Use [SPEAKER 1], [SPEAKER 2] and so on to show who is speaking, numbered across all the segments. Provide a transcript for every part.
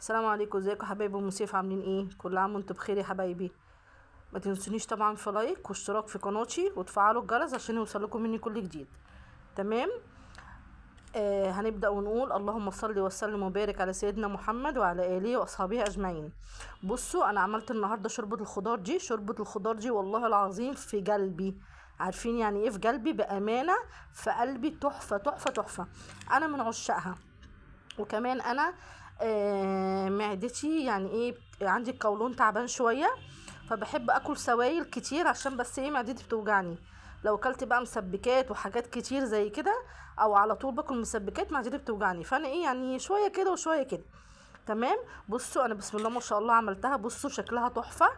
[SPEAKER 1] السلام عليكم، ازيكم يا حبايبي ام سيف؟ عاملين ايه؟ كل عام وانتم بخير يا حبايبي. ما تنسونيش طبعا في لايك واشتراك في قناتي وتفعلوا الجرس عشان يوصلكم مني كل جديد. تمام. هنبدأ ونقول اللهم صل وسلم وبارك على سيدنا محمد وعلى اله واصحابه اجمعين. بصوا، انا عملت النهارده شوربة الخضار دي والله العظيم في قلبي. عارفين يعني ايه في قلبي؟ بامانه في قلبي تحفه تحفه تحفه. انا من عشاقها. وكمان انا معدتي يعني ايه، عندي القولون تعبان شويه، فبحب اكل سوائل كتير عشان بس ايه معدتي بتوجعني. لو اكلت بقى مسبكات وحاجات كتير زي كده، او على طول باكل مسبكات، معدتي بتوجعني. فانا ايه يعني شويه كده وشويه كده. تمام. بصوا انا بسم الله ما شاء الله عملتها. بصوا شكلها تحفه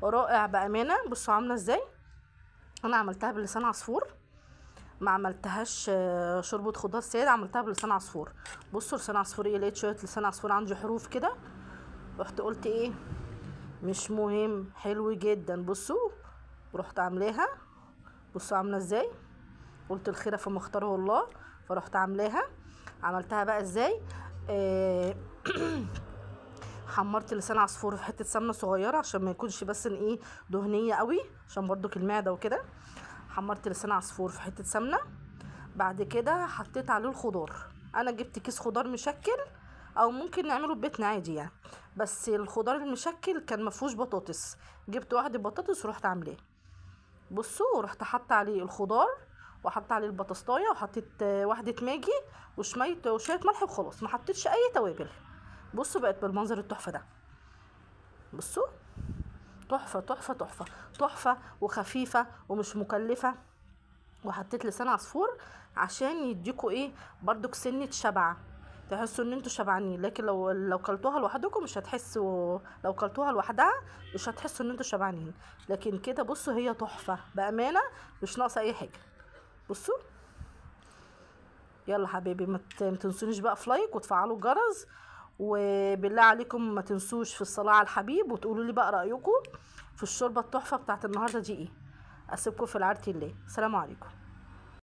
[SPEAKER 1] رائع بامانه. بصوا عامله ازاي. انا عملتها بلسان عصفور، ما عملتهاش شوربه خضار ساده، عملتها بلسان عصفور. بصوا لسان عصفور ايه، لقيت شويه لسان عصفور عندي حروف كده، رحت قلت ايه مش مهم، حلو جدا. بصوا ورحت عاملاها. بصوا عامله ازاي. قلت الخيره فما اختاره الله، فرحت عاملاها. عملتها بقى ازاي؟ آه حمرت لسان عصفور في حته سمنه صغيره عشان ما يكونش بس ان ايه دهنيه قوي، عشان برضو المعده وكده. حمرت لسان عصفور في حته سمنه. بعد كده حطيت عليه الخضار. انا جبت كيس خضار مشكل، او ممكن نعمله ببيتنا عادي يعني، بس الخضار المشكل كان مفهوش بطاطس. جبت واحده بطاطس ورحت عاملاه. بصوا ورحت حاطه عليه الخضار، وحط عليه البطاطايه، وحطيت واحده ماجي وشويه ملح وخلاص، ما حطيتش اي توابل. بصوا بقت بالمنظر التحفه ده. بصوا تحفه تحفه تحفه تحفه، وخفيفه ومش مكلفه. وحطيت لسان عصفور عشان يديكوا ايه برضك سنة شبع، تحسوا ان انتوا شبعانين. لكن لو كلتوها لوحدكم مش هتحسوا، لو كلتوها لوحدها مش هتحسوا ان انتوا شبعانين. لكن كده بصوا هي تحفة بأمانة، مش ناقصة اي حاجة. بصوا. يلا حبيبي ما تنسونيش بقى في لايك وتفعلوا الجرس، وبالله عليكم ما تنسوش في الصلاة على الحبيب، وتقولوا لي بقى رأيكم في الشوربة التحفة بتاعت النهاردة دي ايه. اسيبكم في رعاية الله. السلام عليكم.